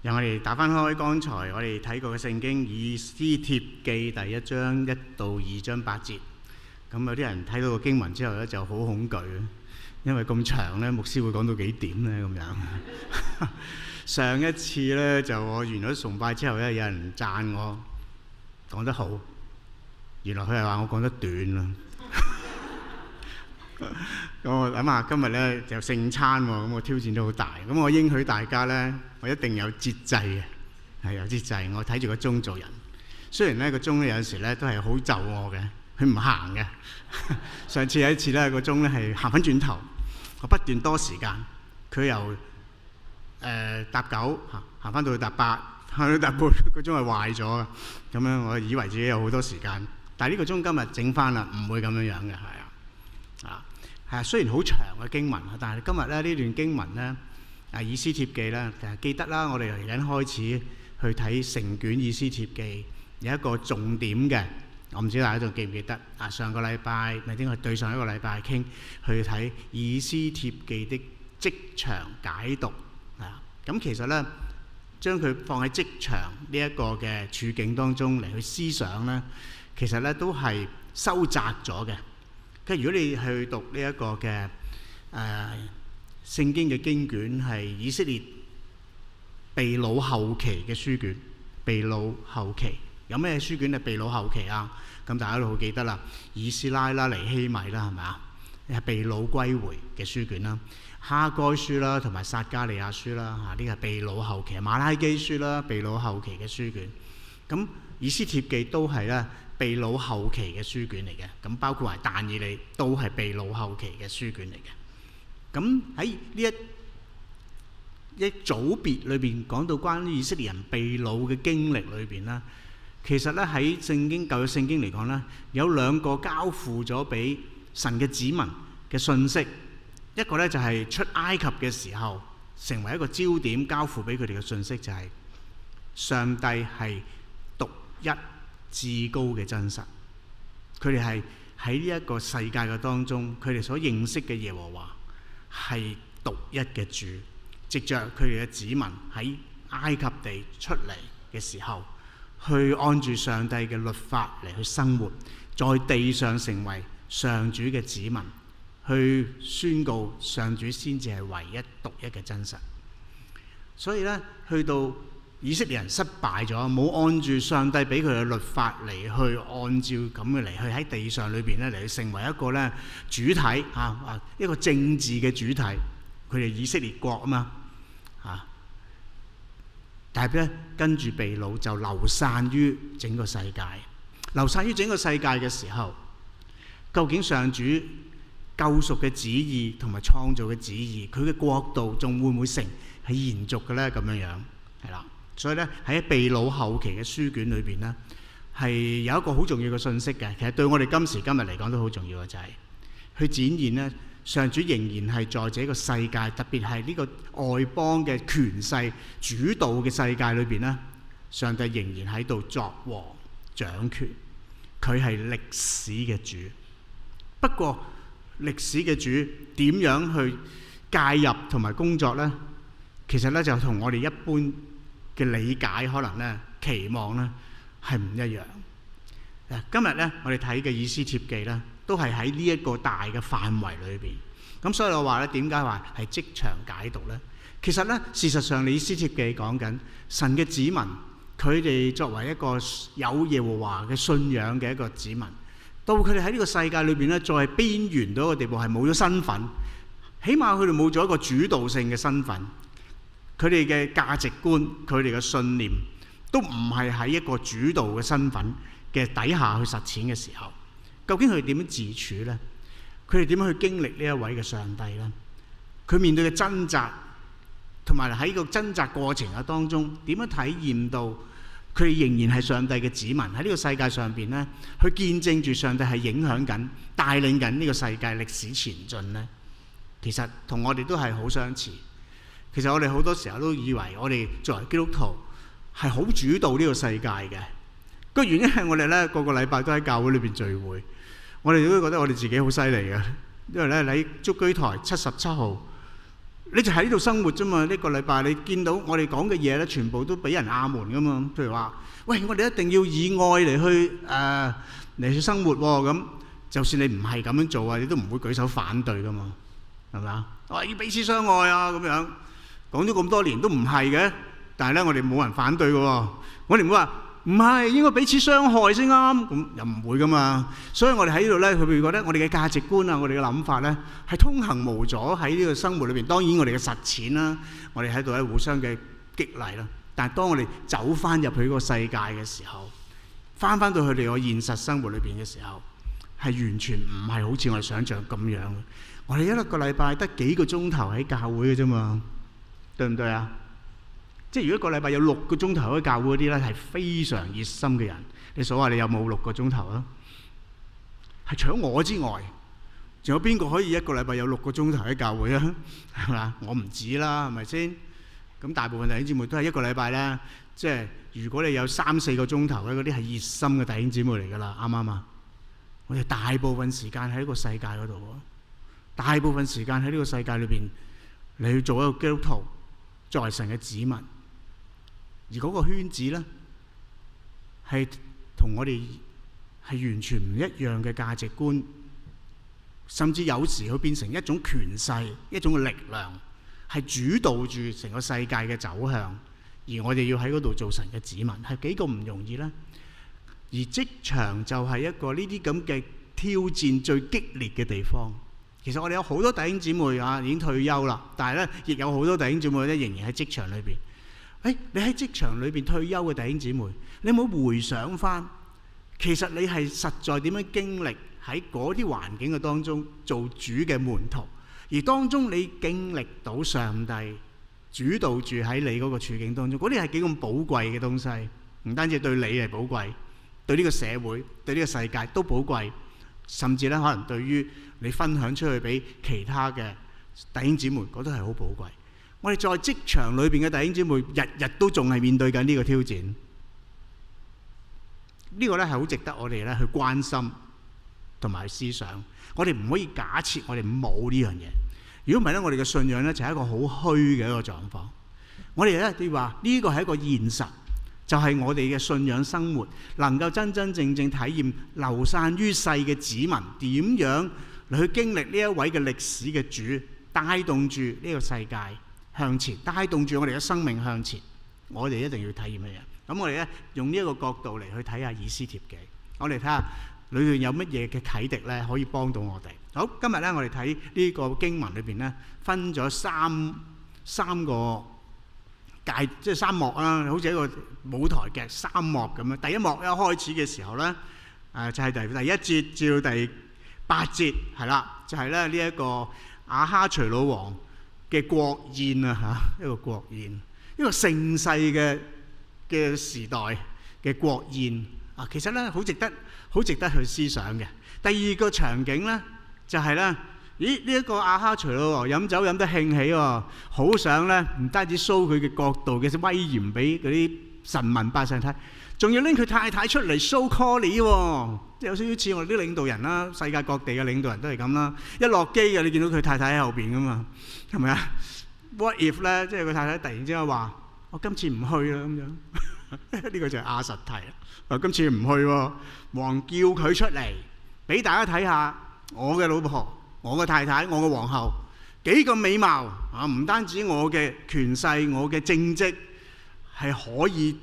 讓我哋打翻開剛才我哋睇過嘅聖經以斯帖記第1章1到2章8節。咁有啲人睇到個經文之後咧就好恐懼，因為咁長咧，牧師會講到幾點咧咁樣。上一次咧就我完咗崇拜之後咧，有人讚我講得好，原來佢係話我講得短啦。咁我諗下今日咧就聖餐喎，咁我挑戰都好大。咁我應許大家咧，我一定有節制嘅，係有節制。我睇住個鐘做人。雖然咧個鐘咧有時咧都係好就我嘅，佢唔行嘅。上次有一次咧個鐘咧係行翻轉頭，我不斷多時間，佢由搭9行翻到去搭8，行到搭8個鐘係壞咗嘅。咁樣我以為自己有好多時間，但係呢個鐘今日整翻啦，唔會咁樣樣嘅，係啊。雖然好長嘅經文，但係今日咧呢段經文咧，以斯帖記咧，記得啦，我哋嚟緊開始去睇成卷以斯帖記，有一個重點嘅，我唔知大家仲記唔記得？上個禮拜咪應該對上一個禮拜傾去睇以斯帖記的職場解讀咁其實咧，將佢放喺職場呢一個嘅處境當中嚟去思想咧，其實咧都係收窄咗嘅。如果你去讀呢一個嘅聖經嘅經卷，係以色列被擄後期嘅書卷。被擄後期有咩書卷係被擄後期啊？咁大家都好記得啦，以斯拉啦、尼希米啦，係咪啊？係被擄歸回嘅書卷啦。哈該書啦，同埋撒迦利亞書啦，呢個係被擄後期。馬拉基書啦，被擄後期嘅書卷。咁以斯帖記都係咧被擄後期嘅書卷嚟嘅，咁包括埋但以理都係被擄後期嘅書卷嚟嘅。咁喺呢一組別裏邊講到關於以色列人被擄嘅經歷裏邊啦，其實咧喺聖經舊約聖經嚟講咧，有兩個交付咗俾神嘅子民嘅信息，一個咧就係出埃及嘅時候成為一個焦點，交付俾佢哋嘅信息就係上帝係獨一至高嘅真實，佢哋係喺呢一個世界嘅當中，佢哋所認識嘅耶和華係獨一嘅主，藉着佢哋嘅子民喺埃及地出嚟嘅時候，去按住上帝嘅律法嚟去生活，在地上成為上主嘅子民，去宣告上主先至係唯一獨一嘅真實。所以咧，去到以色列人失敗咗，冇按住上帝俾佢嘅律法嚟去按照咁嘅嚟去喺地上裏邊咧嚟去成為一個咧主體一個政治嘅主體。佢哋以色列國啊嘛但係咧跟住被擄就流散於整個世界。流散於整個世界嘅時候，究竟上主救贖嘅旨意同埋創造嘅旨意，佢嘅國度仲會唔會係延續嘅咧？咁樣樣係啦。所以咧喺被擄後期嘅書卷裏邊咧，係有一個好重要嘅信息嘅。其實對我哋今時今日嚟講都好重要嘅，就係去展現咧，上主仍然係在這個世界，特別係呢個外邦嘅權勢主導嘅世界裏邊咧，上帝仍然喺度作王掌權。佢係歷史嘅主。不過歷史嘅主點樣去介入同埋工作呢？其實咧就同我哋一般嘅理解可能咧期望咧係唔一樣。今日咧我哋睇嘅以斯帖記咧都係喺呢一個大嘅範圍裏邊。咁所以我話咧，點解話係職場解讀咧？其實咧事實上以斯帖記講緊神嘅子民，佢哋作為一個有耶和華嘅信仰嘅一個子民，到佢哋喺呢個世界裏邊咧再係邊緣到一個地步，係冇咗身份，起碼佢哋冇咗一個主導性嘅身份。佢哋嘅價值觀、佢哋嘅信念都唔係喺一個主導嘅身份嘅底下去實踐嘅時候，究竟佢哋點樣自處呢？佢哋點樣去經歷呢一位嘅上帝呢？佢面對嘅掙扎，同埋喺個掙扎過程嘅當中，點樣體驗到佢哋仍然係上帝嘅子民喺呢個世界上邊呢？去見證住上帝係影響緊、帶領緊呢個世界歷史前進呢？其實同我哋都係好相似。其實我哋好多時候都以為我哋作為基督徒係好主導呢個世界嘅。個原因係我哋咧個個禮拜都喺教會裏邊聚會，我哋都覺得我哋自己好犀利嘅。因為咧喺築居台77號你就喺呢度生活啫嘛。呢個禮拜你見到我哋講嘅嘢咧，全部都俾人亞門噶嘛。譬如話，喂，我哋一定要以愛嚟去生活喎。咁就算你唔係咁樣做啊，你都唔會舉手反對噶嘛，係咪啊？我要彼此相愛啊，咁樣講咗咁多年都唔係嘅，但係咧我哋冇人反對嘅喎。我哋唔會話唔係應該彼此傷害先啱，咁又唔會噶嘛。所以我哋喺呢度咧，佢會覺得我哋嘅價值觀啊，我哋嘅諗法咧係通行無阻喺呢個生活裏邊。當然我哋嘅實踐啦，我哋喺度咧互相嘅激勵啦。但係當我哋走翻入去嗰個世界嘅時候，翻到佢哋個現實生活裏邊嘅時候，係完全唔係好似我哋想象咁樣。我哋一個禮拜得幾個鐘頭喺教會嘅啫嘛，對唔對啊？即係如果一個禮拜有6個鐘頭喺教會嗰啲咧，係非常熱心嘅人。你數下你有冇6個鐘頭啊？係除咗我之外，仲有邊個可以一個禮拜有6個鐘頭喺教會啊？係嘛？我唔止啦，係咪先？咁大部分弟兄姊妹都係一個禮拜咧，即係如果你有3-4個鐘頭咧，嗰啲係熱心嘅弟兄姊妹嚟㗎啦，啱唔啱啊？我哋大部分時間喺呢個世界嗰度喎，大部分時間喺呢個世界裏邊，你去做一個基督徒，作為神嘅子民。而嗰個圈子咧，係同我哋係完全唔一樣嘅價值觀，甚至有時會變成一種權勢、一種力量，係主導住成個世界嘅走向。而我哋要喺嗰度做神嘅子民，係幾咁唔容易呢？而職場就係一個呢啲咁嘅挑戰最激烈嘅地方。其實我哋有好多弟兄姊妹啊，已經退休啦，但係咧亦有好多弟兄姊妹咧仍然喺職場裏邊。你喺職場裏邊退休嘅弟兄姊妹，你有冇回想翻？其實你係實在點樣經歷喺嗰啲環境嘅當中做主嘅門徒，而當中你經歷到上帝主導住喺你嗰個處境當中，嗰啲係幾咁寶貴嘅東西。唔單止對你係寶貴，對呢個社會、對呢個世界都寶貴，甚至咧可能對於你分享出去俾其他嘅弟兄姊妹，嗰都係好寶貴。我哋在職場裏邊嘅弟兄姊妹，日日都仲係面對緊呢個挑戰。呢個咧係好值得我哋咧去關心同埋思想。我哋唔可以假設我哋冇呢樣嘢。如果唔係咧，我哋嘅信仰咧就係一個好虛嘅一個狀況。我哋咧要話呢個係一個現實，就係我哋嘅信仰生活能夠真真正正體驗流散於世嘅子民點樣嚟去經歷呢一位嘅歷史嘅主，帶動住呢個世界向前，帶動住我哋嘅生命向前。我哋一定要體驗嘅嘢。咁我哋咧用呢一個角度嚟去睇下以斯帖記，我哋睇下裏面有乜嘢嘅啟迪咧，可以幫到我哋。好，今日咧我哋睇呢個經文裏邊咧，分咗三個界，即係3幕啦，好似一個舞台劇3幕咁樣。第一幕一開始嘅時候咧，就係第1節至到第8節，係啦，就係咧呢一個亞哈隨魯王嘅國宴啊嚇，一個國宴，一個盛世嘅時代嘅國宴啊，其實咧好值得去思想嘅。第二個場景咧就係咧，呢一個亞哈隨魯王飲酒飲得興起喎，好想咧唔單止 show 佢嘅國度嘅威嚴俾嗰啲臣民百姓睇，仲要拎佢太太出嚟 show colly 喎，即係有少少似我哋啲領導人啦，世界各地嘅領導人都係咁啦。一落機嘅你見到佢太太喺後邊噶嘛，係咪啊？What if 咧，即係佢太太突然之間話：我今次唔去啦咁樣。呢個就係亞實提啦。今次唔去喎，王叫佢出嚟，俾大家睇下我嘅老婆、我嘅太太、我嘅皇后幾咁美貌啊！唔單止我嘅權勢、我嘅政績係可以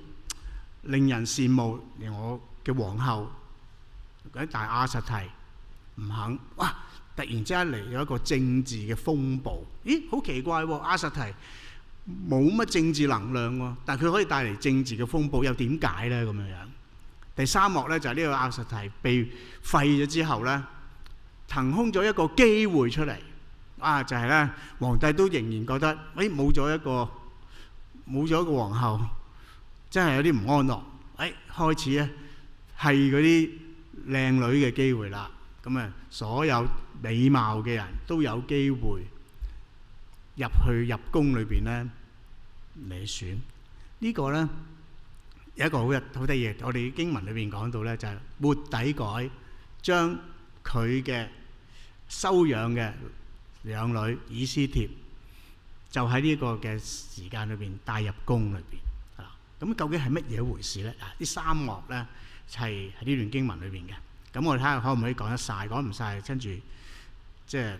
令人羨慕，連我嘅皇后，但係亞實提唔肯。哇！突然之間嚟咗一個政治嘅風暴。咦？好奇怪喎！亞實提冇乜政治能量喎，但係佢可以帶嚟政治嘅風暴，又點解咧？咁樣樣。第3幕咧就係呢個亞實提被廢咗之後咧，騰空咗一個機會出嚟。就係咧，皇帝都仍然覺得，冇咗一個皇后，真係有啲唔安樂。開始咧係嗰啲靚女嘅機會啦。咁啊，所有美貌嘅人都有機會入宮裏邊咧嚟選。呢個咧有一個好得意，我哋經文裏邊講到咧，就係末底改將佢嘅收養嘅養女以斯帖就喺呢個嘅時間裏邊帶入宮裏邊。咁究竟係乜嘢回事咧？呢三幕咧係喺呢段經文裏邊嘅。咁我哋睇下可唔可以講得晒，講唔晒跟住即係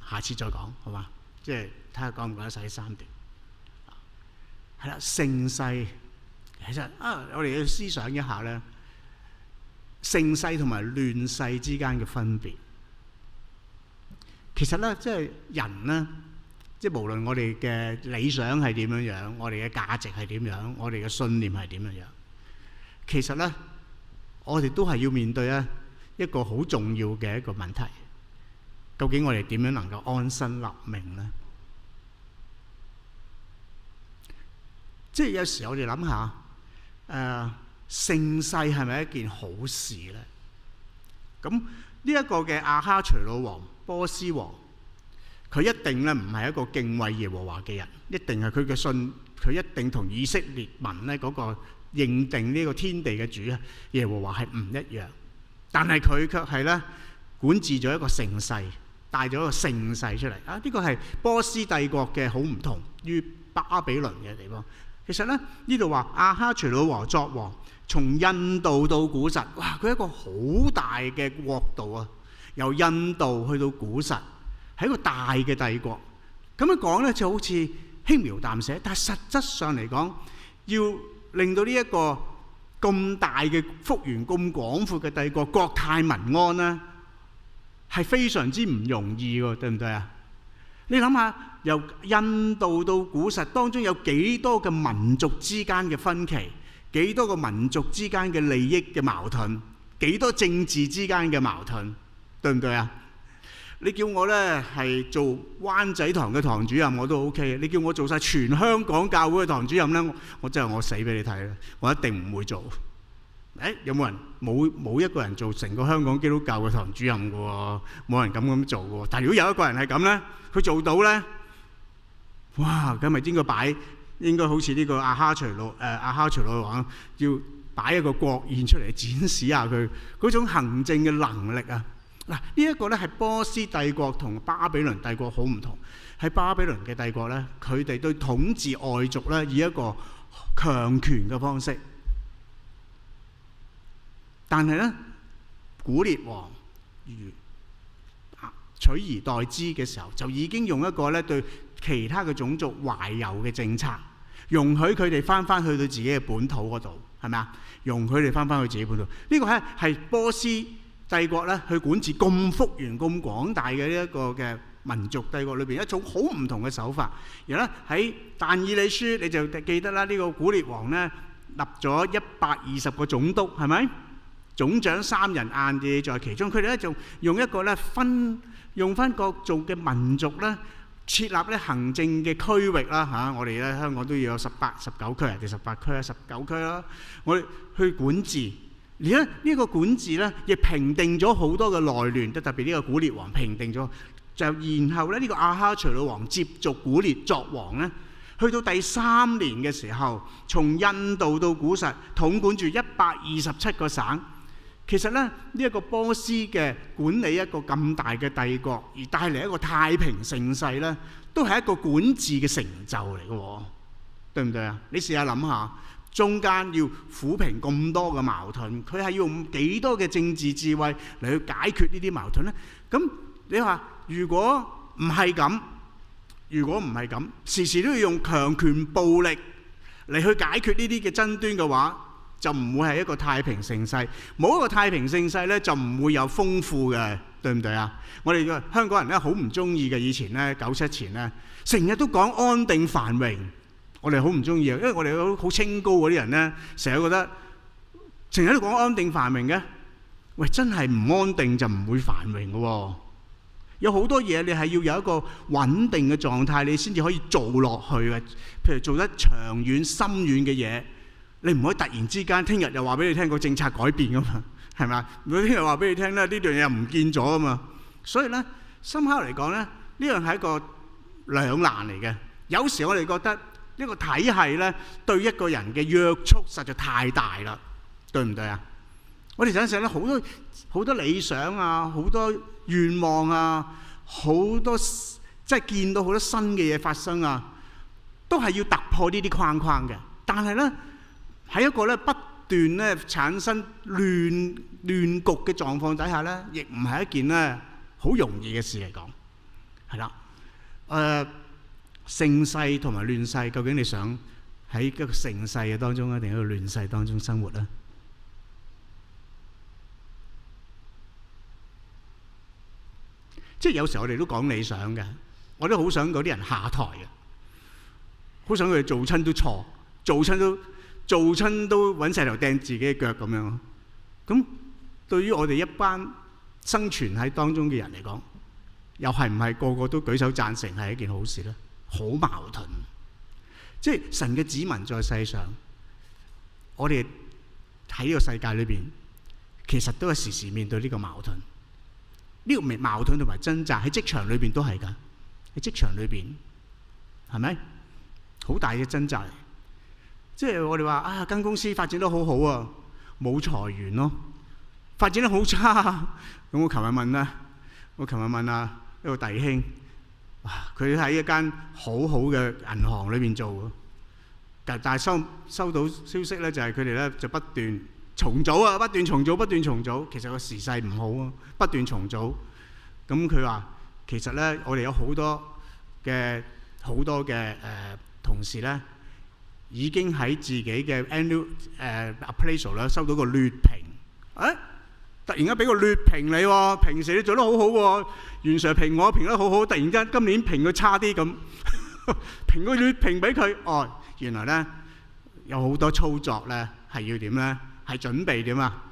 下次再講，好嘛？即係睇下講唔講得晒呢三段。係啦，盛世其實我哋要思想一下咧，盛世同埋亂世之間嘅分別。其實咧，即係人咧，即係無論我哋嘅理想係點樣樣，我哋嘅價值係點樣，我哋嘅信念係點樣樣，其實咧，我哋都係要面對一個好重要嘅一個問題。究竟我哋點樣能夠安身立命咧？即係有時我哋諗下，盛世係咪一件好事咧？咁呢一個嘅亞哈隨魯王波斯王，佢一定咧唔係一個敬畏耶和華嘅人，一定係佢一定同以色列民咧嗰個認定呢個天地嘅主耶和華係唔一樣。但係佢卻係咧管治咗一個盛世，帶咗一個盛世出嚟。呢個係波斯帝國嘅好唔同於巴比倫嘅地方。其實咧呢度話亞哈隨魯王作王，從印度到古實，哇！佢係一個好大嘅國度啊！由印度去到古實，係一個大嘅帝國。咁樣講咧就好似輕描淡寫，但係實質上嚟講，要令到呢一個咁大嘅幅員咁廣闊嘅帝國國泰民安咧，係非常之唔容易喎，對唔對啊？你諗下，由印度到古實當中有幾多嘅民族之間嘅分歧，幾多個民族之間嘅利益嘅矛盾，幾多政治之間嘅矛盾，對唔對啊？你叫我呢係做灣仔堂嘅堂主任我都 OK， 你叫我做晒全香港教會嘅堂主任呢，我真係我死俾你睇啦，我一定唔會做。有冇人冇一個人做成個香港基督教嘅堂主任嘅喎？冇人敢咁做嘅喎。但係如果有一個人係咁呢，佢做到呢，哇！咁咪應該好似呢個亞哈隨魯王要擺一個國宴出嚟展示下佢嗰種行政嘅能力啊！嗱，呢一個呢係波斯帝國同巴比倫帝國好唔同。喺巴比倫嘅帝國呢，佢哋對統治外族呢以一個強權嘅方式。但係咧，古列王取而代之嘅時候，就已經用一個咧對其他嘅種族懷柔嘅政策，容許佢哋翻去到自己嘅本土嗰度，係咪啊？容許佢哋翻去自己本土。呢個係波斯帝國咧去管治咁幅員咁廣大嘅呢一個嘅民族帝國裏邊一種好唔同嘅手法。然後咧喺但以理書你就記得啦，呢個古列王咧立咗120個總督，係咪？總長3人硬嘅在其中，佢哋咧就用一個咧用翻各族嘅民族咧設立咧行政嘅區域啦嚇，我哋咧香港都要有19區定18區啊19區啦，我哋去管治。而家呢個管治咧亦平定咗好多嘅內亂，特別呢個古列王平定咗，就然後咧呢個亞哈隨魯王接續古列作王咧，去到第3年嘅時候，從印度到古實統管住127個省。其實咧，呢一個波斯嘅管理一個咁大嘅帝國，而帶嚟一個太平盛世咧，都係一個管治嘅成就嚟嘅喎，對唔對啊？你試下諗下，中間要撫平咁多嘅矛盾，佢係要用幾多嘅政治智慧嚟去解決呢啲矛盾咧？咁你話如果唔係咁，時時都要用強權暴力嚟去解決呢啲嘅爭端嘅話，就唔會係一個太平盛世。冇一個太平盛世咧，就唔會有豐富嘅，對唔對啊？我哋嘅香港人咧好唔中意嘅，以前咧97前咧，成日都講安定繁榮，我哋好唔中意啊，因為我哋好清高嗰啲人咧，成日覺得成日都講安定繁榮嘅，喂，真係唔安定就唔會繁榮嘅喎。有好多嘢你係要有一個穩定嘅狀態，你先至可以做落去嘅。譬如做得長遠、深遠嘅嘢。你唔可以突然之間，聽日又話俾你聽個政策改變噶嘛，係咪啊？如果聽日話俾你聽咧，呢樣嘢又唔見咗啊嘛。所以咧，深刻嚟講咧，呢樣係一個兩難嚟嘅。有時我哋覺得呢個體系咧對一個人嘅約束實在太大啦，對唔對啊？我哋想想咧，好多理想啊，好多願望啊，好多即係見到好多新嘅嘢發生啊，都係要突破呢啲框框嘅。但係咧喺一個咧不斷咧產生亂局嘅狀況底下咧，亦唔係一件咧好容易嘅事嚟講，係啦。盛世同埋亂世，究竟你想喺一個盛世嘅當中啊，定喺一個亂世當中生活咧？即係有時我哋都講理想嘅，我都好想嗰啲人下台嘅，好想佢哋做親都錯，做親都揾石頭掟自己嘅腳咁樣。咁對於我哋一班生存喺當中嘅人嚟講，又係唔係個個都舉手贊成係一件好事咧？好矛盾。即係神嘅子民在世上，我哋喺呢個世界裏邊，其實都係時時面對呢個矛盾。呢個矛盾同埋掙扎喺職場裏邊都係㗎，喺職場裏邊係咪好大嘅掙扎？即係我哋話啊，間公司發展得好好啊，冇裁員咯，發展得好差。咁我琴日問啊一個弟兄，哇！佢喺一間好好嘅銀行裏邊做，但係收到消息咧，就係佢哋咧就不斷重組啊，不斷重組。其實個時勢唔好啊，不斷重組。咁佢話其實咧，我哋有好多嘅同事咧，已經喺自己嘅 annual appraisal 咧收到個劣評。突然間俾個劣評你喎，平時你做得好好喎，原常評我評得好好，突然間今年評佢差啲咁，評個劣評俾佢。哦，原來咧有好多操作咧係要點咧？係準備點啊？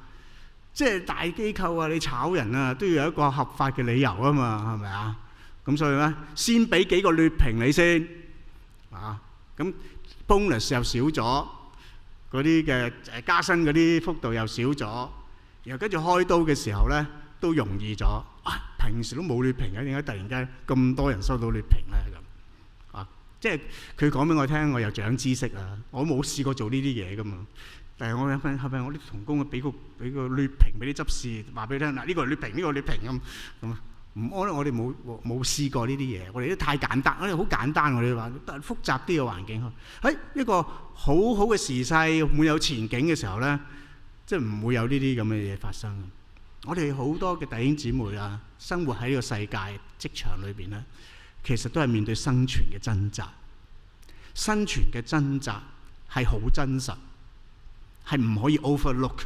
即係大機構啊，你炒人啊都要有一個合法嘅理由啊嘛，係咪啊？咁所以咧，先俾幾個劣評你先啊。咁 bonus 又少咗，嗰啲嘅加薪嗰啲幅度又少咗。然後跟住開刀嘅時候咧，都容易咗。平時都冇劣評嘅，點解突然間咁多人收到劣評咧？咁即係佢講俾我聽，我又長知識啊！我冇試過做呢啲嘢噶嘛。但係我係咪我啲同工俾個劣評俾啲執事話俾你聽嗱？呢個劣評，呢個劣評咁唔我哋冇試過呢啲嘢。我哋都太簡單，我哋好簡單。我哋話複雜啲嘅環境，喺一個好好嘅時勢，滿有前景嘅時候咧，即係唔會有呢啲咁嘅嘢發生。我哋好多嘅弟兄姊妹啊，生活喺呢個世界職場裏邊咧，其實都係面對生存嘅掙扎。生存嘅掙扎係好真實，係唔可以 overlook，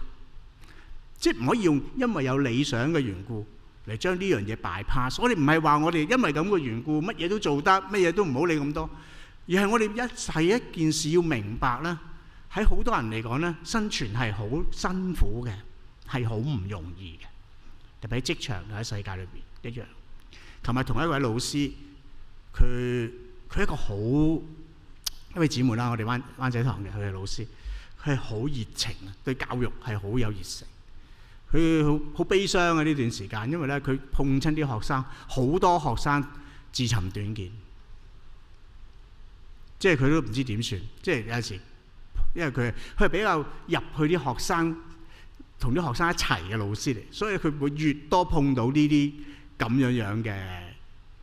即係唔可以因為有理想嘅緣故嚟將呢樣嘢 bypass。我哋唔係話我哋因為咁嘅緣故，乜嘢都做得，乜嘢都唔好理咁多，而係我哋一件事要明白咧。喺好多人嚟講咧，生存係好辛苦嘅，係好唔容易嘅，特別喺職場喺世界裏邊一樣。琴日同一位老師，佢一個好一位姊妹啦，我哋灣仔堂嘅佢係老師，佢係好熱情啊，對教育係好有熱誠。佢好悲傷啊呢段時間，因為咧佢碰親啲學生，好多學生自尋短見，即係佢都唔知點算，即係有時。因為佢係比較入去啲學生，同啲學生一齊嘅老師嚟，所以佢會越多碰到呢啲咁樣嘅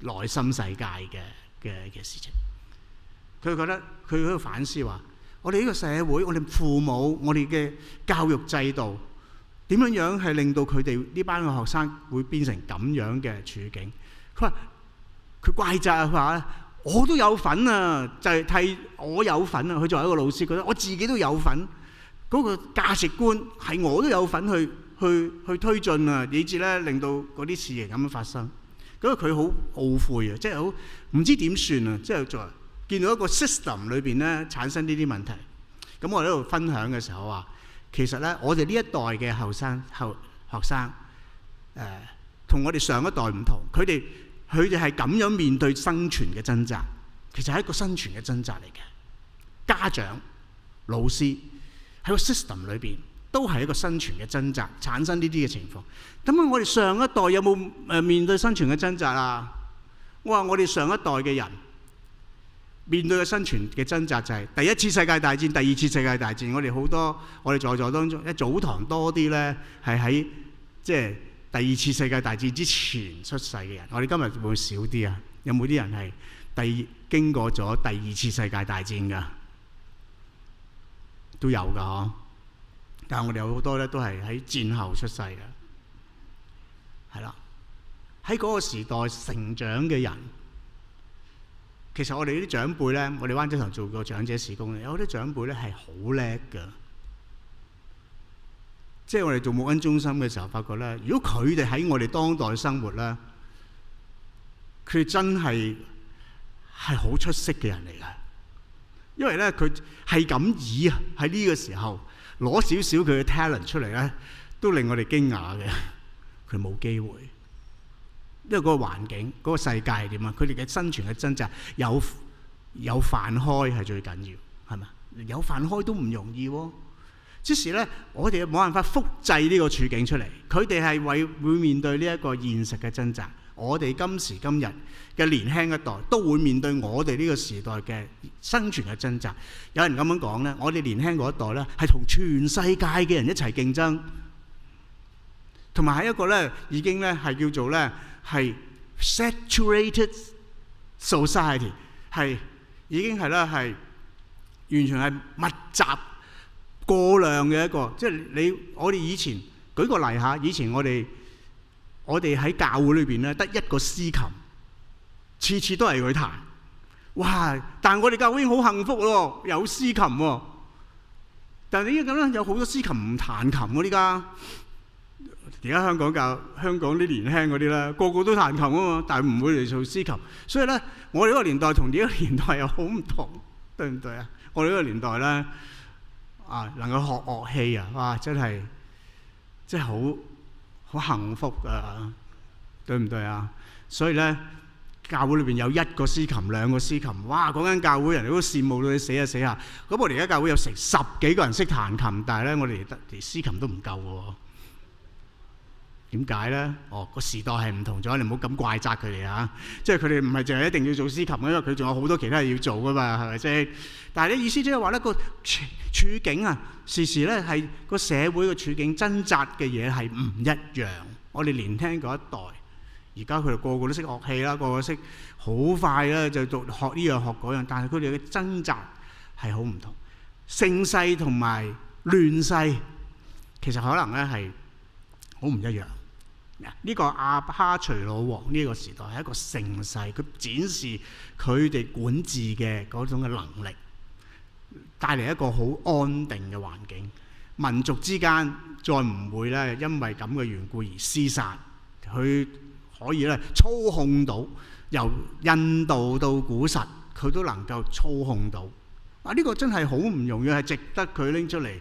內心世界嘅事情。佢覺得佢喺度反思話：我哋呢個社會，我哋父母，我哋嘅教育制度點樣係令到佢哋呢班嘅學生會變成咁樣嘅處境？佢話佢怪責啊，佢話我都有份啊，就係替我有份啊。佢作為一個老師，覺得我自己都有份，嗰個價值觀係我都有份去推進啊，以至咧令到嗰啲事情咁樣發生。咁佢好懊悔啊，即係好唔知點算啊，即係在見到一個 system 裏邊咧產生呢啲問題。咁我喺度分享嘅時候話，其實咧我哋呢一代嘅學生同我哋上一代唔同，佢哋係咁樣面對生存嘅掙扎，其實係一個生存嘅掙扎嚟嘅。家長、老師喺個 system 裏邊都係一個生存嘅掙扎，產生呢啲嘅情況。咁我哋上一代有冇面對生存嘅掙扎啊？我話我哋上一代嘅人面對嘅生存嘅掙扎就係第一次世界大戰、第二次世界大戰。我哋好多我哋在座當中，早堂多啲咧係喺即係第二次世界大戰之前出世嘅人。我哋今日會少啲啊，有冇啲人係經過咗第二次世界大戰㗎？都有㗎嗬。但係我哋有好多咧都係喺戰後出世嘅，係啦。喺嗰個時代成長嘅人，其實我哋呢啲長輩咧，我哋灣仔堂做過長者事工咧，有好多長輩咧係好叻㗎。即係我哋做牧恩中心嘅時候，發覺咧，如果佢哋喺我哋當代生活咧，佢哋真係好出色嘅人嚟㗎。因為咧，佢係咁以啊喺呢個時候攞少少佢嘅 talent 出嚟咧，都令我哋驚訝嘅。佢冇機會，因為嗰個環境、嗰個世界係點啊？佢哋嘅生存嘅掙扎，有飯開係最緊要，係咪？有飯開都唔容易喎。即時咧，我哋冇辦法複製呢個處境出嚟。佢哋係會面對呢一個現實嘅掙扎。我哋今時今日嘅年輕一代都會面對我哋呢個時代嘅生存嘅掙扎。有人咁樣講咧，我哋年輕嗰一代咧係同全世界嘅人一齊競爭，同埋喺一個咧已經咧係叫做咧係 saturated society， 係已經係咧係完全係密集過量嘅一個。即係我哋以前舉個例下，以前我哋喺教會裏邊咧得一個司琴，次次都係佢彈。哇！但係我哋教會已經好幸福咯，有司琴喎。但係點解咁咧？有好多司琴唔彈琴喎，依家。而家香港啲年輕嗰啲咧，個個都彈琴啊嘛，但係唔會嚟做司琴。所以咧，我哋嗰個年代同呢個年代又好唔同，對唔對啊？我哋呢個年代咧能夠學樂器啊，哇！真係好幸福㗎，對唔對啊？所以咧，教會裏邊有一個司琴、兩個司琴，哇！嗰間教會人哋都羨慕到你死下死下。咁我哋而家教會有成10幾個人識彈琴，但係咧我哋連司琴都唔夠喎。點解咧？個時代係唔同咗，你唔好咁怪責佢哋啊！即係佢哋唔係淨係一定要做司琴，因為佢仲有好多其他嘢要做噶嘛，係咪先？但係咧意思即係話咧個處境啊，時時咧係個社會嘅處境掙扎嘅嘢係唔一樣。我哋年輕嗰一代，而家佢哋個個都識樂器啦，個個識好快咧就學呢樣學嗰樣，但係佢哋嘅掙扎係好唔同。盛世同埋亂世其實可能咧係好唔一樣。呢個亞哈隨魯王呢個時代係一個盛世，佢展示佢哋管治嘅嗰種嘅能力，帶嚟一個好安定嘅環境。民族之間再唔會咧因為咁嘅緣故而廝殺，佢可以咧操控到由印度到古實，佢都能夠操控到。呢個真係好唔容易，係值得佢拎出嚟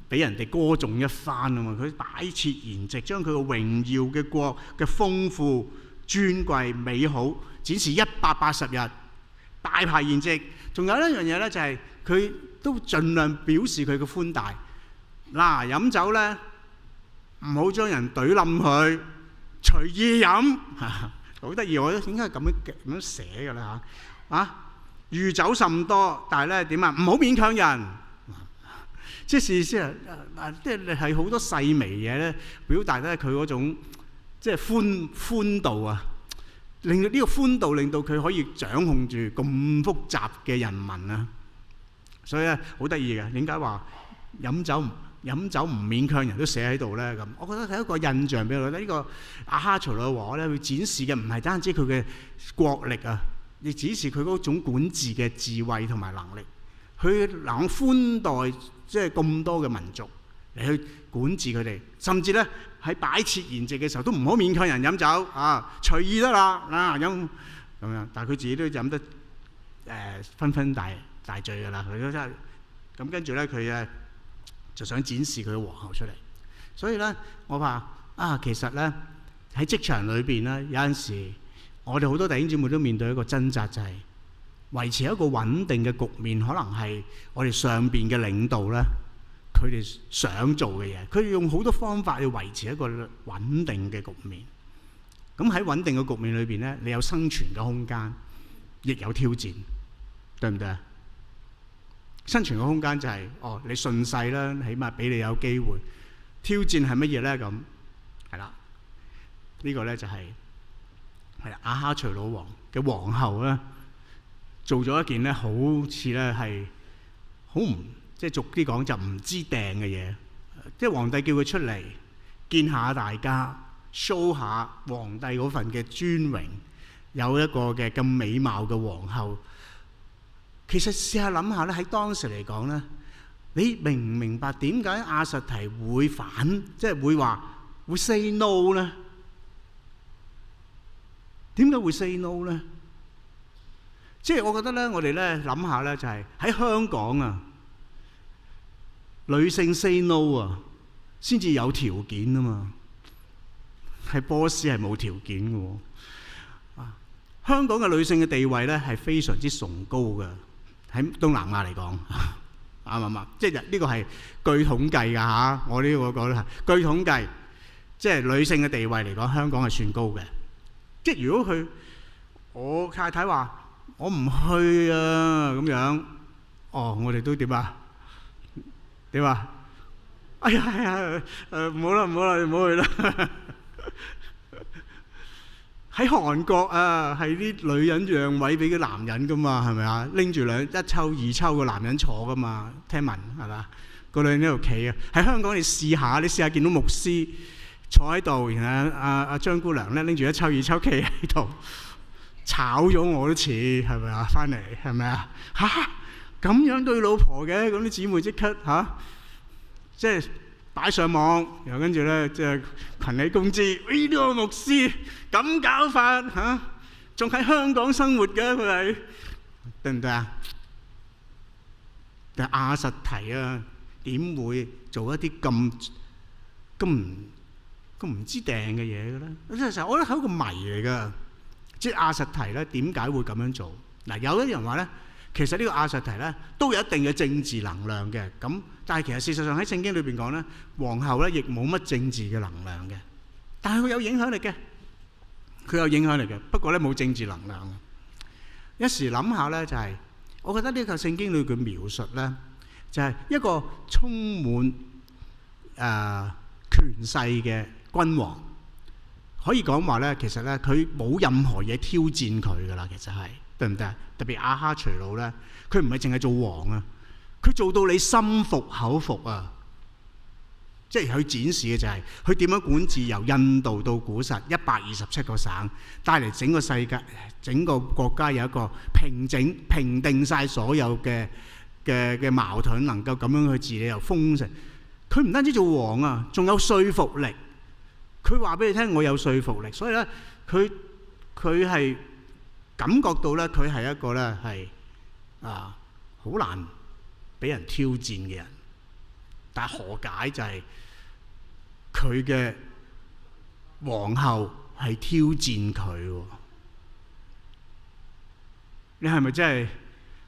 俾人哋歌頌一番啊嘛！佢擺設筵席，將佢個榮耀嘅國嘅豐富、尊貴、美好展示180日，大排筵席。仲有一樣嘢咧，就係佢都盡量表示佢嘅寬大。飲酒咧唔好將人懟冧佢，隨意飲，好得意！我覺得點解係咁樣寫㗎啦酗酒甚多，但係咧點啊？唔好勉強人。即係意思即係係好多細微嘢咧，表達咧佢嗰種即係寬度啊，令到呢個寬度令到佢可以掌控住咁複雜嘅人民啊。所以咧好得意嘅，點解話飲酒唔勉強人都寫喺度咧？咁我覺得係一個印象俾我覺得呢個亞哈隨魯王咧，佢展示嘅唔係單止佢嘅國力啊，亦展示佢嗰種管治嘅智慧同埋能力。佢能寬待即係咁多嘅民族嚟去管治佢哋，甚至咧喺擺設筵席嘅時候都唔好勉強人飲酒隨意得啦飲咁樣。但係佢自己都飲得紛紛大醉㗎啦。佢都真係咁，跟住咧佢就想展示佢嘅皇后出嚟。所以咧我話其實咧喺職場裏邊咧有陣時我哋好多弟兄姊妹都面對一個掙扎，就係維持一個穩定嘅局面，可能係我哋上邊嘅領導咧，佢哋想做嘅嘢，佢哋用好多方法去維持一個穩定嘅局面。咁喺穩定嘅局面裏邊咧，你有生存嘅空間，亦有挑戰，對唔對啊？生存嘅空間就係你順勢啦，起碼俾你有機會。挑戰係乜嘢咧？咁係啦，呢個咧就係係亞哈隨魯王嘅皇后咧，做咗一件咧好似咧係好唔即係俗啲講就唔知掟嘅嘢。即係皇帝叫佢出嚟見下大家 ，show 下皇帝嗰份嘅尊榮，有一個嘅咁美貌嘅皇后。其實試下諗下咧，喺當時嚟講咧，你明唔明白點解亞實提會反，即係會話會 say no 咧？點解會 say no 咧？即係我覺得咧，我哋咧諗下咧，就係喺香港啊，女性 say no 啊，先至有條件啊嘛。喺波斯係冇條件嘅喎。香港嘅女性嘅地位咧係非常之崇高嘅，喺東南亞嚟講，啱唔啱？即係呢個係據統計㗎嚇。我呢個講咧係據統計，即係女性嘅地位嚟講，香港係算高嘅。即係如果我太太話我唔去啊咁樣，我哋都點啊？點啊？哎呀，唔好啦，你唔好去啦。喺韓國啊，係啲女人讓位俾啲男人噶嘛，係咪啊？拎住一抽二抽個男人坐噶嘛，聽聞係嘛？個女人喺度企啊。喺香港你試下見到牧師坐喺度，然後阿張姑娘咧拎住一抽二抽企喺度，炒咗我都似係咪啊？翻嚟係咪啊？嚇咁樣對老婆嘅，咁啲姊妹即刻即係擺上網，然後跟住咧即係群起攻之。呢個牧師咁搞法嚇，仲喺香港生活嘅佢係對唔對啊？但係亞實提啊，點會做一啲咁唔知掟嘅嘢嘅咧？有陣時我覺得係一個謎嚟㗎。即係亞實提咧，點解會咁樣做？嗱，有啲人話咧，其實呢個亞實提咧都有一定嘅政治能量嘅。咁但係其實事實上喺聖經裏邊講咧，皇后咧亦冇乜政治嘅能量嘅。但係佢有影響力嘅，不過咧冇政治能量。一時諗下咧，就係我覺得呢個聖經裏嘅描述咧，就係一個充滿權勢嘅君王。可以講話咧，其實咧佢冇任何嘢挑戰佢噶啦，其實係對唔對？特別亞哈隨魯咧，佢唔係淨係做王啊，佢做到你心服口服啊！即係佢展示嘅就係佢點樣管治，由印度到古實127個省，帶嚟整個世界、整個國家有一個平定晒所有嘅矛盾，能夠咁樣去治理又豐盛。佢唔單止做王啊，仲有說服力。佢話俾你聽，我有說服力，所以咧，佢係感覺到咧，佢係一個咧係好難俾人挑戰嘅人。但係何解就係佢嘅皇后係挑戰佢喎？你係咪真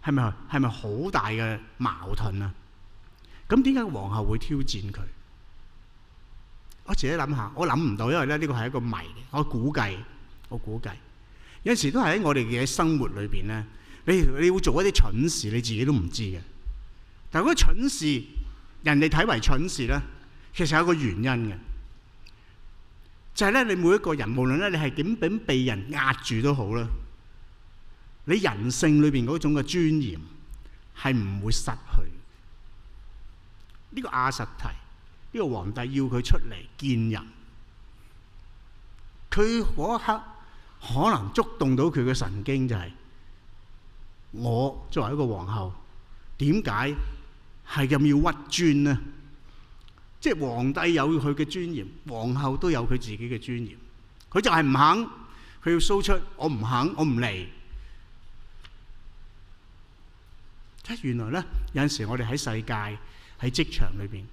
係咪好大嘅矛盾啊？咁點解皇后會挑戰佢？我自己諗下，我諗唔到，因為咧呢個係一個謎嚟。我估計有陣時都係喺我哋嘅生活裏邊咧，你會做一啲蠢事，你自己都唔知嘅。但係嗰啲蠢事，人哋睇為蠢事咧，其實有一個原因嘅，就係咧你每一個人，無論咧你係點被人壓住都好啦，你人性裏邊嗰種嘅尊嚴係唔會失去。呢個亞實提。呢個皇帝要佢出嚟見人，佢嗰一刻可能觸動到佢嘅神經，就係我作為一個皇后，點解係咁要屈尊呢？即係皇帝有佢嘅尊嚴，皇后都有佢自己嘅尊嚴。佢就係唔肯，佢要 show 出我唔肯，我唔嚟。即係原來咧，有陣時我哋喺世界喺職場裏邊。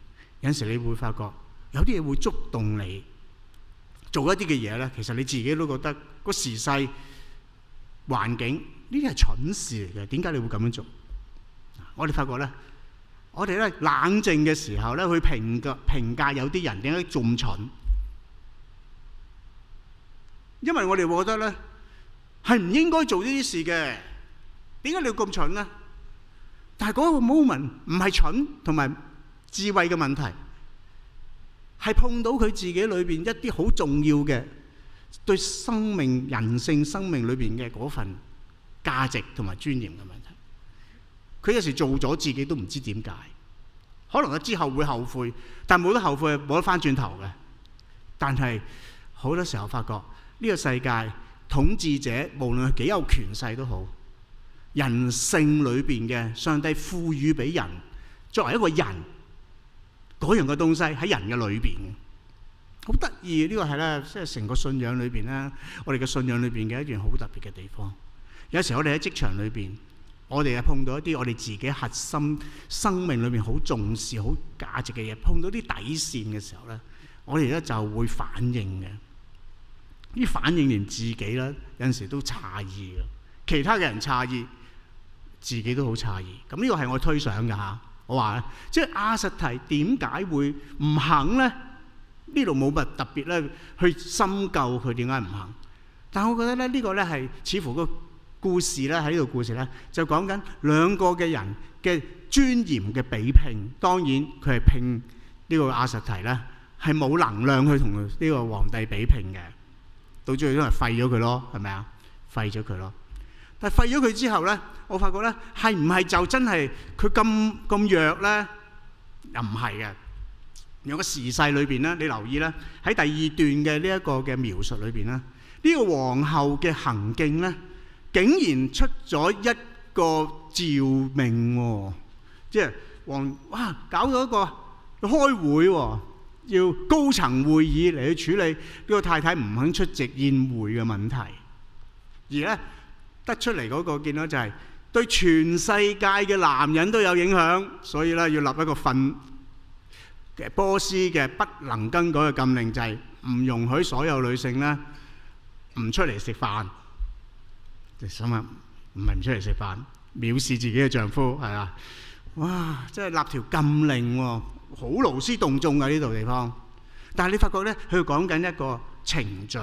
有陣時你會發覺有啲嘢會觸動你做一啲嘅嘢咧，其實你自己都覺得個時勢環境呢啲係蠢事嚟嘅。點解你會咁樣做？我哋發覺咧，我哋咧冷靜嘅時候咧，去評價有啲人點解咁蠢，因為我哋會覺得咧係唔應該做呢啲事嘅。點解你要咁蠢咧？但係嗰個 moment 唔係蠢同埋智慧嘅問題，係碰到佢自己裏邊一啲好重要嘅對生命、人性、生命裏邊嘅嗰份價值同埋尊嚴嘅問題。佢有時做咗自己都唔知點解，可能佢之後會後悔，但冇得後悔，冇得翻轉頭嘅。但係好多時候發覺呢個世界統治者無論係幾有權勢都好，人性裏邊嘅上帝賦予俾人作為一個人嗰樣嘅東西喺人嘅裏邊，好得意。呢個係咧，即係成個信仰裏邊咧，我哋嘅信仰裏邊嘅一件好特別嘅地方。有時我哋喺職場裏邊，我哋係碰到一啲我哋自己核心生命裏邊好重視、好價值嘅嘢，碰到啲底線嘅時候咧，我哋咧就會反應嘅。呢反應連自己咧有陣時都詫異嘅，其他嘅人詫異，自己都好詫異。咁呢個係我推想嘅嚇。我話咧，即係亞實提點解會唔肯咧？呢度冇乜特別咧去深究佢點解唔肯。但係我覺得咧，呢個咧係似乎個故事咧，喺呢度故事咧就講緊兩個嘅人嘅尊嚴嘅比拼。當然佢係拼呢個亞實提咧，係冇能量去同呢個皇帝比拼嘅。到最後都係廢咗佢咯，係咪啊？廢咗佢咯。但係廢咗佢之後咧，我發覺咧係唔係就真係佢咁弱咧？又唔係嘅。有個時勢裏邊咧，你留意咧喺第二段嘅呢一個嘅描述裏邊咧，呢個皇后嘅行徑咧，竟然出咗一個詔命喎，即係搞咗一個開會喎，要高層會議嚟去處理呢個太太唔肯出席宴會嘅問題，而咧得出嚟嗰個見到就係對全世界嘅男人都有影響，所以咧要立一個嘅波斯嘅不能更改嘅禁令，就係唔容許所有女性咧唔出嚟食飯。你想下，唔係唔出嚟食飯，藐視自己嘅丈夫係啊！哇！真係立條禁令喎，好勞師動眾嘅呢度地方。但係你發覺咧，佢講緊一個程序。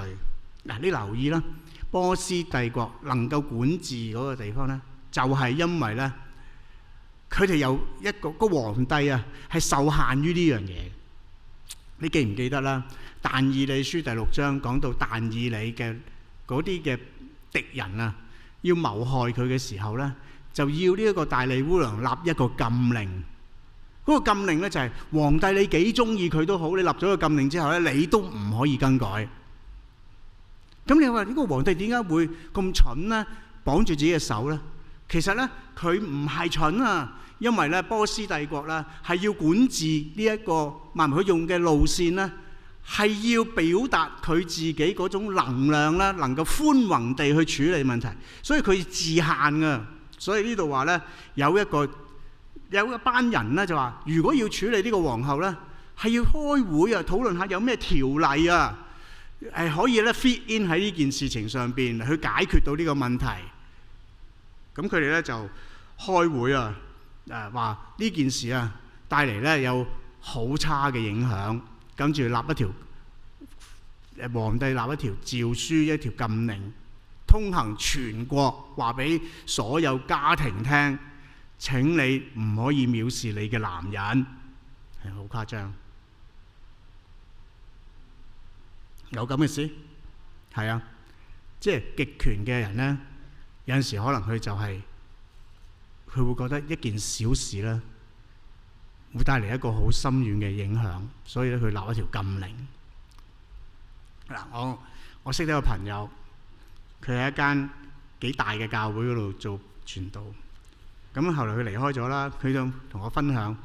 嗱，你留意啦，波斯帝國能夠管治嗰個地方咧，就係因為咧。佢哋有一個皇帝啊，係受限於呢樣嘢。你記唔記得啦？但以理書第6章講到但以理嘅嗰啲嘅敵人啊，要謀害佢嘅時候咧，就要呢一個大利烏良立一個禁令。嗰個禁令咧就係皇帝你幾中意佢都好，你立咗個禁令之後咧，你都唔可以更改。咁你話呢個皇帝點解會咁蠢咧？綁住自己嘅手咧？其實咧，佢唔係蠢啊，因為咧波斯帝國咧係要管治呢一個萬民，佢用嘅路線咧係要表達佢自己嗰種能量咧，能夠寬宏地去處理問題，所以佢自限㗎。所以呢度話咧有一班人咧就話，如果要處理呢個皇后咧，係要開會啊，討論下有咩條例啊，可以咧 fit in 喺呢件事情上邊去解決到呢個問題。咁佢哋咧就開會啊，話呢件事啊帶嚟咧有好差嘅影響，跟住皇帝立一條詔書，一條禁令，通行全國，話俾所有家庭聽，請你唔可以藐視你嘅男人，係好誇張。有咁嘅事？係啊，即係極權嘅人咧。有陣時可能佢就係佢會覺得一件小事咧，會帶嚟一個好深遠嘅影響，所以咧佢立一條禁令。嗱，我識得個朋友，佢喺一間幾大嘅教會嗰度做傳道。咁後來佢離開咗啦，佢就同我分享，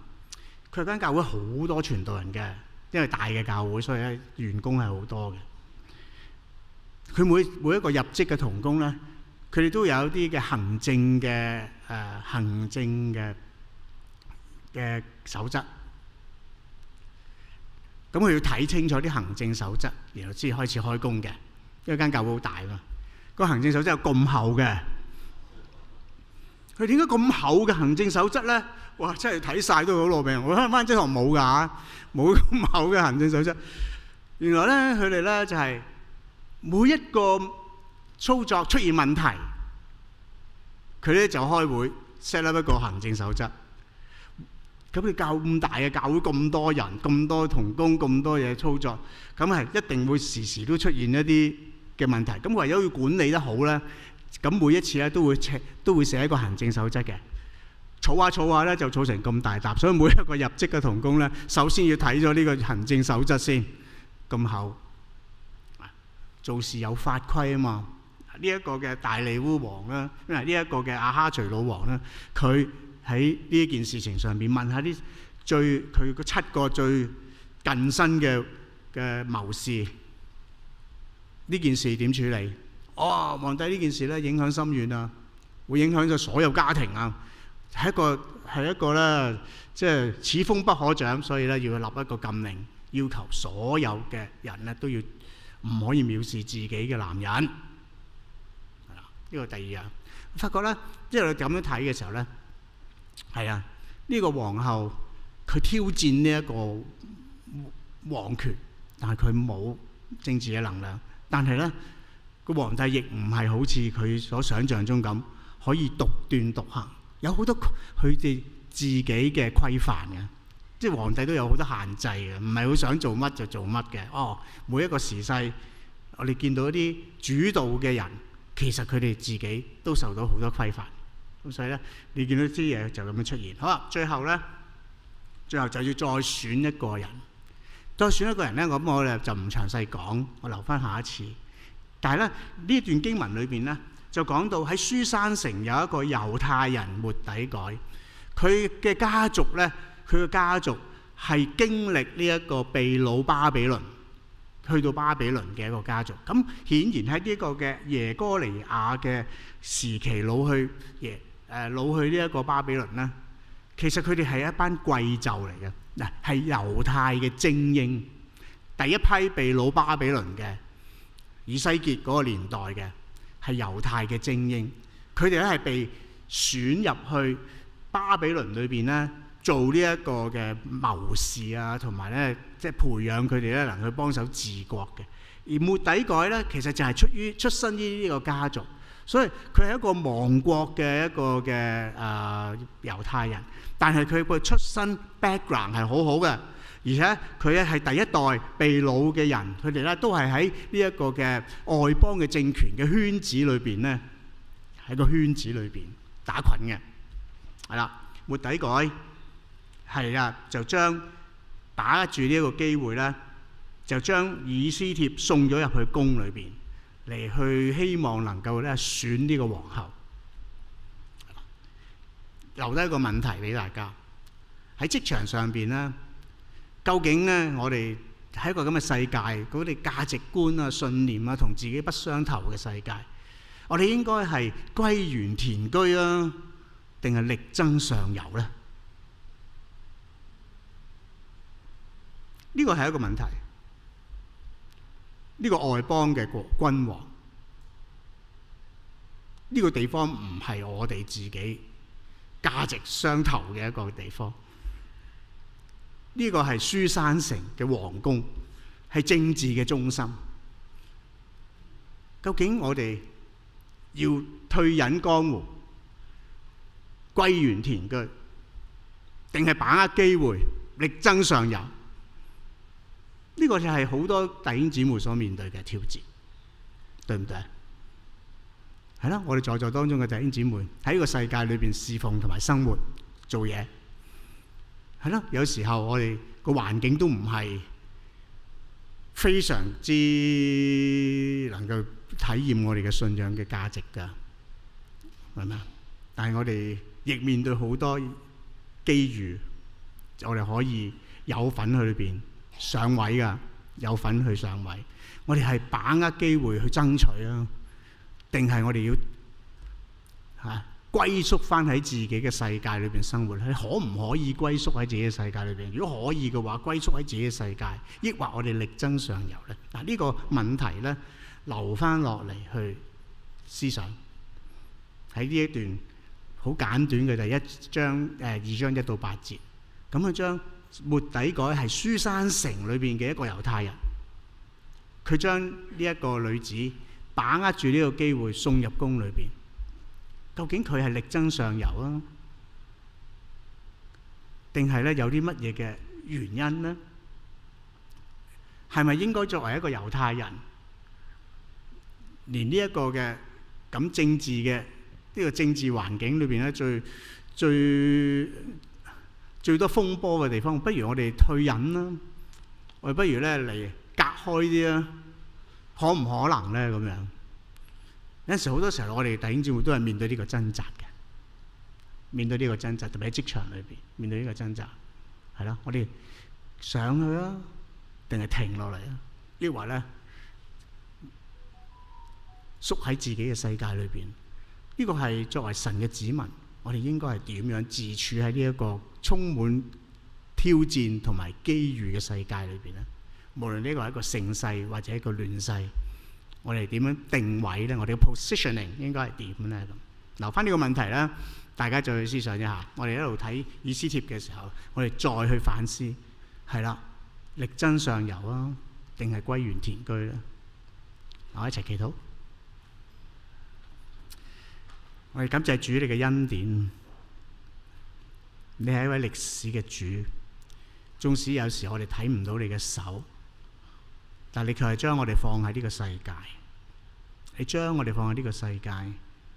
佢間教會好多傳道人嘅，因為大嘅教會，所以咧員工係好多嘅。佢每一個入職嘅同工咧，佢哋都有啲嘅行政嘅守則，咁佢要睇清楚啲行政守則，然後先開始開工嘅。因為間教會好大嘛，個行政守則有咁厚嘅。佢點解咁厚嘅行政守則咧？哇！真係睇晒都好攞命。我翻職堂冇㗎，冇咁厚嘅行政守則。原來咧，佢哋咧就係每一個操作出現問題，佢咧就開會 set up 一個行政守則。咁你咁大嘅教會，咁多人，咁多同工，咁多嘢操作，咁係一定會時時都出現一啲嘅問題。咁為咗要管理得好咧，咁每一次咧都會寫一個行政守則嘅。儲下咧就儲成咁大沓，所以每一個入職嘅同工咧，首先要睇咗呢個行政守則先，咁厚。做事有法規啊嘛。呢一個嘅大利烏王啦，因為呢一個嘅亞哈隨魯王咧，佢喺呢一件事情上邊問下啲佢個7個最近身嘅謀士，呢件事點處理？皇帝呢件事咧影響深遠啊，會影響咗所有家庭啊，係一個咧，即係此風不可長，所以咧要立一個禁令，要求所有嘅人咧都要唔可以藐視自己嘅男人。呢個第二樣，發覺咧，即係咁樣睇嘅時候咧，係啊，呢個皇后佢挑戰呢一個皇權，但係佢冇政治嘅能量。但係咧，個皇帝亦唔係好似佢所想像中咁可以獨斷獨行，有好多佢哋自己嘅規範嘅，即係皇帝都有好多限制嘅，唔係好想做乜就做乜嘅。每一個時勢，我哋見到一啲主導嘅人。其實佢哋自己都受到好多規範，咁所以咧，你見到啲嘢就咁樣出現。好啦，最後就要再選一個人，再選一個人咧，咁我哋就唔詳細講，我留翻下一次。但係咧，呢段經文裏邊咧，就講到喺書珊城有一個猶太人末底改，佢嘅家族咧，佢嘅家族係經歷呢一個被擄巴比倫。去到巴比倫嘅一個家族，咁顯然喺呢個嘅耶哥尼亞嘅時期擄去呢一個巴比倫咧，其實佢哋係一班貴胄嚟嘅，嗱係猶太嘅精英，第一批被擄巴比倫嘅以西結嗰個年代嘅係猶太嘅精英，佢哋咧係被選入去巴比倫裏邊咧。做呢一個嘅謀士啊，同埋咧，即係培養佢哋咧，能去幫手治國嘅。而末底改咧，其實就係出身於呢個家族，所以佢係一個亡國嘅一個嘅猶太人。但係佢個出身 background 係好好嘅，而且佢咧係第一代被擄嘅人，佢哋咧都係喺呢一個嘅外邦嘅政權嘅圈子裏邊咧，喺個圈子裏邊打滾嘅。係啦，末底改。係啊，就將把握住呢一個機會咧，就將以斯帖送咗入去宮裏邊，嚟去希望能夠咧選呢個皇后。留低一個問題俾大家，喺職場上邊咧，究竟咧我哋喺一個咁嘅世界，嗰啲價值觀啊、信念啊，同自己不相投嘅世界，我哋應該係歸園田居啊，定係力爭上游咧？呢個係一個問題。呢個外邦嘅君王，呢個地方唔係我哋自己價值相投嘅一個地方。呢個係書珊城嘅皇宮，係政治嘅中心。究竟我哋要退隱江湖、歸園田居，定係把握機會、力爭上游？呢個就係好多弟兄姊妹所面對嘅挑戰，對唔對？係啦，我哋在座當中嘅弟兄姊妹喺呢個世界裏邊侍奉同埋生活做嘢，係咯。有時候我哋個環境都唔係非常之能夠體驗我哋嘅信仰嘅價值㗎，係咪啊？但係我哋亦面對好多機遇，我哋可以有份去裏邊上位㗎，有份去上位。我哋係把握機會去爭取啊，定係我哋要歸宿翻喺自己嘅世界裏邊生活？你可唔可以歸宿喺自己嘅世界裏邊？如果可以嘅話，歸宿喺自己嘅世界，抑或我哋力爭上游咧？嗱，呢個問題咧，留翻落嚟去思想喺呢一段好簡短嘅第一章2章1到8節，咁佢將末底改係書珊城裏邊嘅一個猶太人，佢將呢一個女子把握住呢個機會送入宮裏邊。究竟佢係力爭上游啊，定係咧有啲乜嘢嘅原因呢？係咪應該作為一個猶太人，連呢一個嘅咁政治嘅呢個政治環境裏邊咧，最多風波嘅地方，不如我哋退隱啦，我哋不如咧嚟隔開啲啦，可唔可能咧咁樣？有陣時好多時候，我哋弟兄姊妹都係面對呢個掙扎嘅，面對呢個掙扎，特別喺職場裏邊面對呢個掙扎，係咯，我哋上去啊，定係停落嚟啊？抑或咧縮喺自己嘅世界裏邊？呢個係作為神嘅子民，我哋應該係點樣自處喺呢一個充滿挑戰同埋機遇嘅世界裏邊咧？無論呢個係一個盛世或者一個亂世，我哋點樣定位咧？我哋嘅 positioning 應該係點咧？咁留翻呢個問題咧，大家再去思想一下。我哋一路睇以斯帖嘅時候，我哋再去反思，係啦，力爭上游啊，定係歸園田居咧？我一齊祈禱。我哋感謝主你嘅恩典，你係一位歷史嘅主。縱使有時我哋睇唔到你嘅手，但你卻係將我哋放喺呢個世界。你將我哋放喺呢個世界，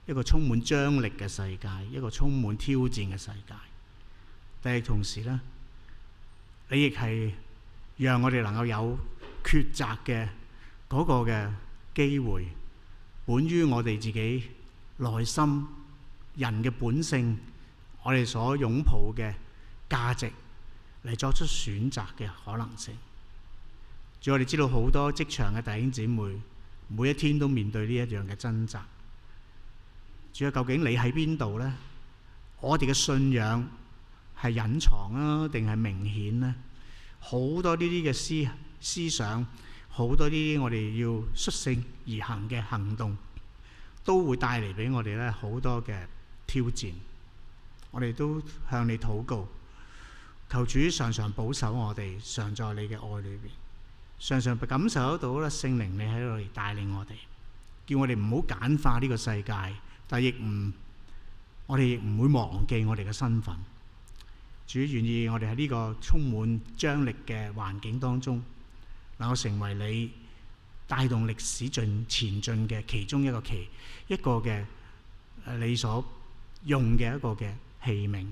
一個充滿張力嘅世界，一個充滿挑戰嘅世界。但係同時呢，你亦係讓我哋能夠有抉擇嘅嗰個嘅機會，本於我哋自己內心人嘅本性，我哋所擁抱嘅價值嚟作出選擇嘅可能性。主，我哋知道好多職場嘅弟兄姊妹每一天都面對呢一樣嘅掙扎。主啊，究竟你喺邊度呢？我哋嘅信仰係隱藏啊，定係明顯呢？好多呢啲嘅思想，好多呢啲我哋要率性而行嘅行動，都會帶嚟俾我哋咧好多嘅挑戰。我哋都向你禱告，求主常常保守我哋，常在你嘅愛裏邊，常常感受得到咧聖靈你喺度嚟帶領我哋，叫我哋唔好簡化呢個世界，但亦我哋亦唔會忘記我哋嘅身份。主願意我哋喺呢個充滿張力嘅環境當中，能夠成為你帶動歷史前進嘅其中一個嘅你所用嘅一個嘅器皿。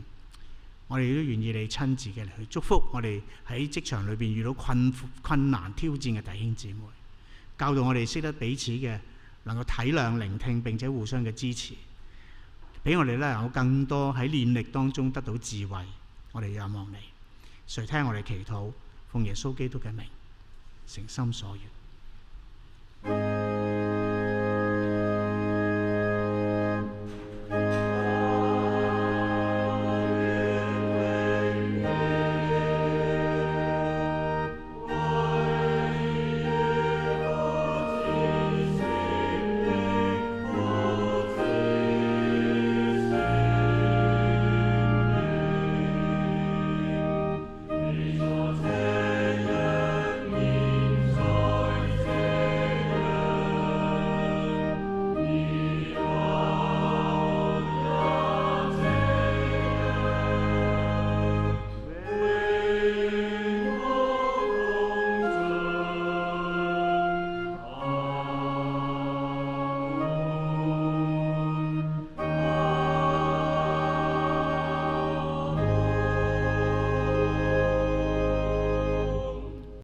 我哋都願意你親自嘅嚟去祝福我哋喺職場裏邊遇到困難挑戰嘅弟兄姊妹，教導我哋識得彼此嘅能夠體諒聆聽，並且互相嘅支持，俾我哋咧有更多喺練力當中得到智慧。我哋仰望你，垂聽我哋祈禱，奉耶穌基督嘅名，誠心所願。